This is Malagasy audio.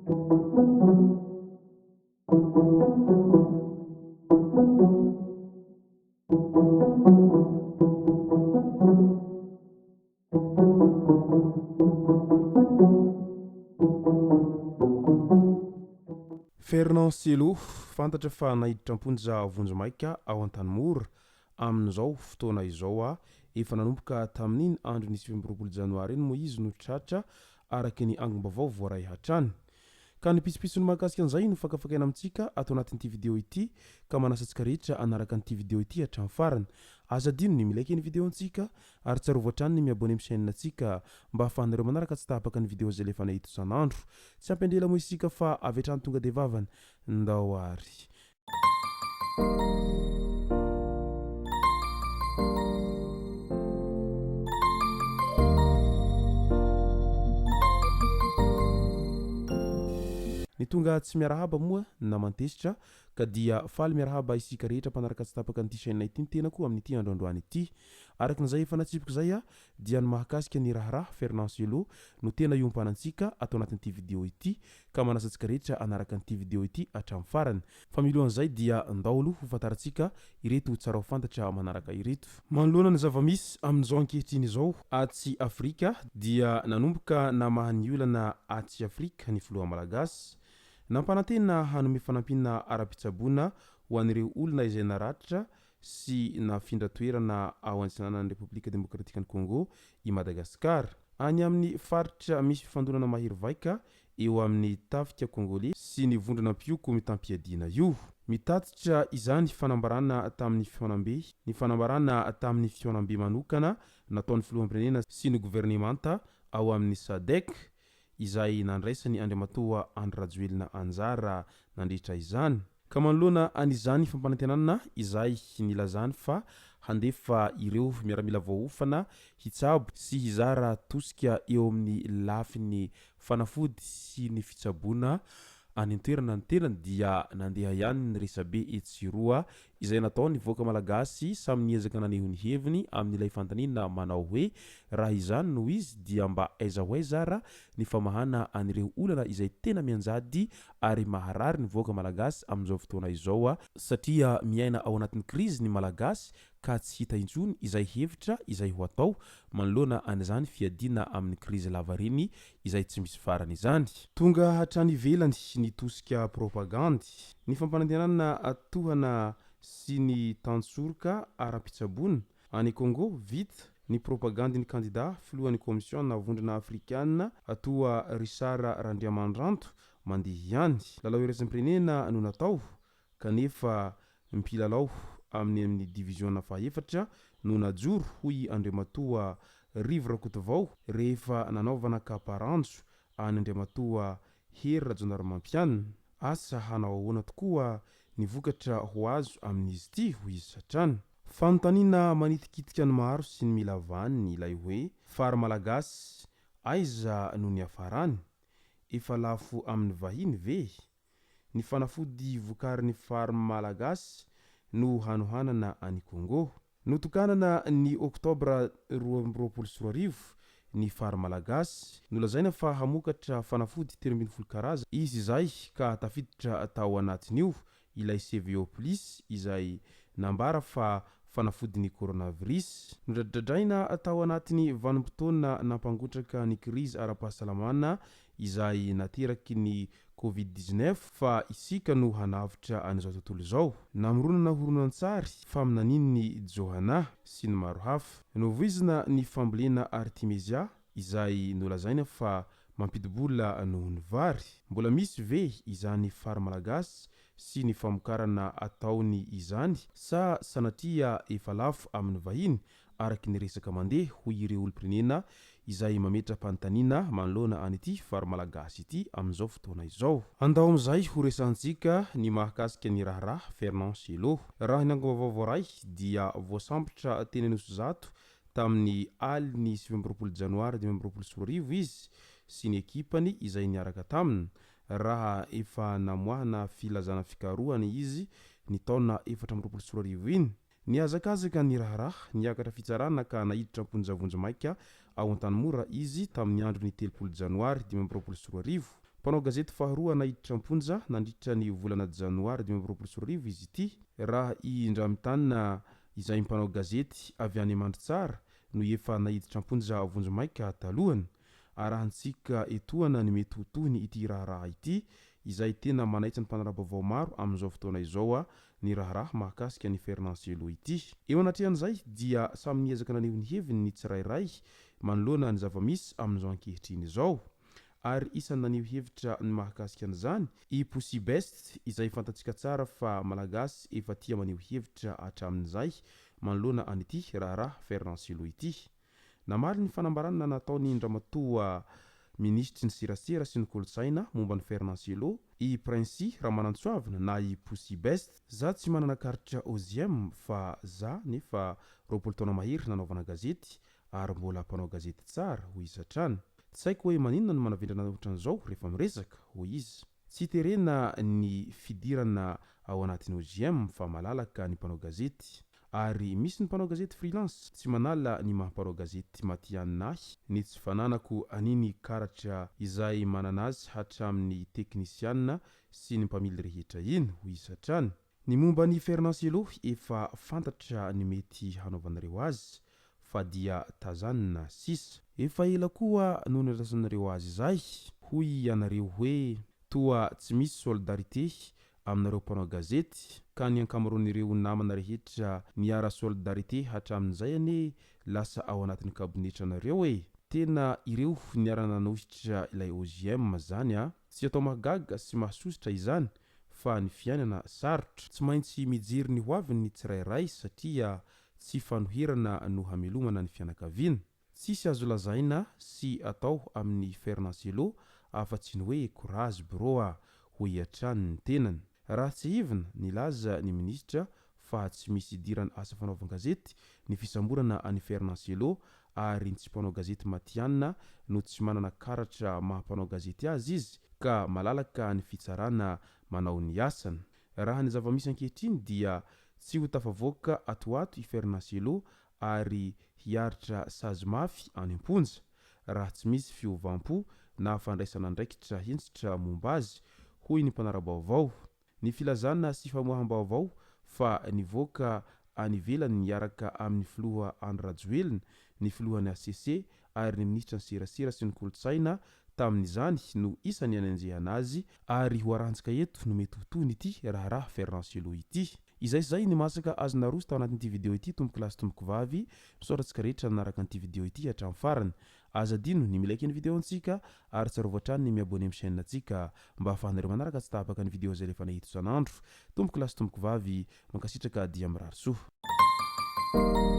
Fernand Selo fantatra fa nahiditra amponja vonjy maika ao an-tanimora amin'izao fotoana izao efa nanomboka tamin'iny andro nisy 20 janoary iny moa izy no tratra araky ny angom-baovao voaray hatrany ka ny pitsopitsony mahakasika an'izay no fakafakaina amintsika atao anatin'ity video ity ka manasantsika rehetra anaraka an'ity video ity hatramin'ny farany azadino ny milaiky ny video antsika ary tsarovy hatrany ny miabone amin'ny chaîne antsika mba ahafahanareo manaraka tsy tahapaka ny video zay lefa nahito isan'andro tsy ampendela moa isika fa avy hatrany tonga de vavany ndao ary ny tonga tsy miarahaba moa na mantesitra ka dia faly miarahaba isika rehetra mpanaraka tsy tapaka an'ity chaîne ity ny tenako amin'ity androandroany ity araky n'izay efa natsipiko zay dia ny mahakasika ny raharaha Fernand Selo no tena iompanantsika atao anatin'ity video ity ka manasantsika rehetra anaraka an'ity video ity hatramin'ny farany fa milohan'izay dia ndaolo ho fantarantsika ireto tsara ho fantatra manaraka ireto manoloana ny zava-misy amin'izao ankehitriny izao atsy Afrika dia nanomboka namahany olana atsy Afrika ny filoha malagasy nampanantena hanome fanampina ara-pitsaboana ho an'ireo olona izay naratra sy nafindra toerana ao antsinanan'ny Repoblika Demokratikany Congo i Madagasikara any amin'ny faritra misy fifandonana mahery vaika eo amin'ny tafika Congolais sy ny vondrona mpioko mitampiadiana io mitatitra izany fanambarana tamin'ny fionambe ny fanambarana tamin'ny fionambe manokana nataon'ny filoham-pirenena sy ny gouvernemanta ao amin'ny SADC izay nandraisany Andriamatoa Andry Rajoelina Anjara nandritra izany ka manoloana an'izany fampanantenana izay nilazany fa handefa ireo miaramila vahoofana hitsabo sy hizara tosika eo amin'ny lafiny fanafody sy ny fitsaboana any an-toerana ny tenany dia nandeha ihany ny resabe etsiroa izay nataony voaka malagasy samy niezaka naneho ny heviny amin'ilay fantaniana manao hoe raha izany no izy dia mba aiza ho aizara ny famahana an'ireo olana izay tena mianjady ary maharary ny voaka malagasy amin'izao fotoana izao satria miaina ao anatin'ny krizy ny malagasy ka tsy hita intsony izay hevitra izay ho atao manoloana an'izany fiadiana amin'ny krizy lavariny izay tsy misy farany izany tonga hatrany ivelany ny tosika propagandy ny fampanantenana atohana sy ny tantsoroka ara-pitsaboana any Congo vita ny propagandy ny kandida filohan'ny komisiona vondrona afrikana atoa Risara Randriamandranto mandeha ihany lalao iraisam-pirenena no natao kanefa mpilalao amin'ny division fahaefatra no najoro hoy Andriamatoa Rivo Rakotovao rehefa nanaovana kaparanjo any Andriamatoa Hery Rajaonarimampianina asa hanao ahoana tokoa ny vokatra ho azo amin'izy ity hoy izy satrany fanontaniana manitikitika ny maro sy ny mila vaniny ilay hoe fary malagasy aiza no ny afarany efa lafo amin'ny vahiny ve ny fanafody vokarin'ny fary malagasy no hanohanana any Congo notokanana ny Oktobra 2024 ny fary malagasy nolazaina fa hamokatra fanafody 30 karaza izy izay ka tafiditra tao anatin'io ilay CVO Plus izay nambara fa fanafody ny coronavirus nodradradraina tao anatin'ny vanim-potoana nampangotraka ny krizy ara-pahasalamana izay nateraky ny COVID-19 fa isika no hanavitra an'izao tontolo izao namoronana horonan-tsary faminaniny Johana sy ny maro hafa novoizina ny fambolena Artemisia izay nolazaina fa mampidibola noho ny vary mbola misy ve izany fary malagasy sy ny famokarana ataony izany sa sanatria efa lafo amin'ny vahiny araky ny resaka mandeha hoy ireo olom-pirenena izay mametra pantaniana manoloana an'ity fary malagasy ity amin'izao fotoana izao andao amin'izay ho resantsika ny mahakasika ny raharaha Fernand Selo raha ny angom-baovao ray dia voasambotra teny Anosizato tamin'ny aliny 20 janoary 2024 izy sy ny ekipany izay niaraka taminy raha efa namoahana filazana fikarohany izy ny taona 2024 iny niazakazaka ny raharaha niakatra fitsarana ka nahiditra amponjavonjy maika ao an-tanimora izy tamin'ny andro ny 3 janoary 2024 mpanao gazety faharoa nahiditra amponja nandritra ny volana janoary 2024 izy ity raha indramtanina izay mpanao gazety avy any Mandritsara no efa nahiditra amponja vonjomaika talohany arahantsika etoana ny mety ho tohiny ity raharaha ity izay tena manaitsy ny mpanarabavao maro amin'izao fotoana izao ny raharaha mahakasika ny Fernancello ity. Eo anatrehan'izay dia samy niezaka naneho ny heviny ny tsirairay manoloana ny zava-misy amin'izao ankehitriny izao ary isan'ny naneho hevitra ny mahakasika an'izany i Pussy Best izay fantatsika tsara fa malagasy efa tia maneho hevitra hatramin'izay manoloana an'ity raharaha Fernancello ity. Namaly ny fanambarana nataony Indramatoa ministry ny serasera sy ny kolotsaina momba ny Fernancello i Prince Ramanantsoavina na i Pussy Best za tsy manana karitra OZM fa za nefa 20 taona mahery nanaovana gazety ary mbola mpanao gazety tsara hoy izy hatrany. Tsy haiko hoe maninona no manavendrana ohatran'izao rehefa miresaka hoy izy. Tsy terena ny fidirana ao anatin'ny OZM fa malalaka ny mpanao gazety ary misy ny mpanao gazety freelance tsy manala ny mampanao gazety matianinahy ny tsy fananako aniny karatra izay manana azy hatramin'ny teknisianina sy ny mpamily rehetra iny hoy izy hatrany. Ny momba ny Fernancello efa fantatra ny mety hanaovanareo azy fa dia tazanina sisa efa ela koa no nirasanareo azy izay hoy ianareo hoe toa tsy misy solidarité aminareo mpanao gazety ka ny ankamaroan'ireo namana rehetra niara solidarité hatramin'izay ane lasa ao anatin'ny kabinetranareo tena ireo niara-nanohitra ilay OZM zany tsy atao mahagaga sy mahasositra izany fa ny fiainana sarotra tsy maintsy mijery ny hoaviny ny tsirairay satria tsy fanoherana no hamelomana ny fianakaviana. Tsisy azo lazaina sy atao amin'ny Fernancello afa-tsy ny hoe courage broa hoy hatrany ny tenany. Raha tsy hivina nilaza ny ministra fa tsy misy idirany asa fanaovan-gazety ny fisamborana any Fernancello ary ny tsy mpanao gazety matianina no tsy manana karatra mahampanao gazety azy izy ka malalaka ny fitsarana manao ny asany. Raha ny zava-misy ankehitriny dia tsy ho tafavoaka atoato i Fernancello ary hiaritra sazy mafy any amponja raha tsy misy fiovam-po na fandraisana ndraikitra hensitra momba azy hoy ny mpanarabaovao. Ny filazana sy famoaham-baovao fa nivoaka any ivelany niaraka amin'ny filoha Andry Rajoelina ny filohan'ny ACC ary ny ministra ny serasera sy ny kolotsaina tamin'izany no isany anenjehana azy ary ho arantsika eto no mety ho toy ity raharaha Fernancello ity. Izay ny masaka azona roso tao anatin'ity video ity tomboko lasy tomboko vavy misoratsika rehetra nanaraka an'ity video ity hatramin'ny farany. Aza dino ny milaiky ny video antsika ary tsarovatra trany ny miabone amin'ny chaîne antsika mba ahafahanareo manaraka tsy tapaka ny video zay rehefa nahito isan'andro. Tomboko lasy tomboko vavy mankasitraka dia mirary soa.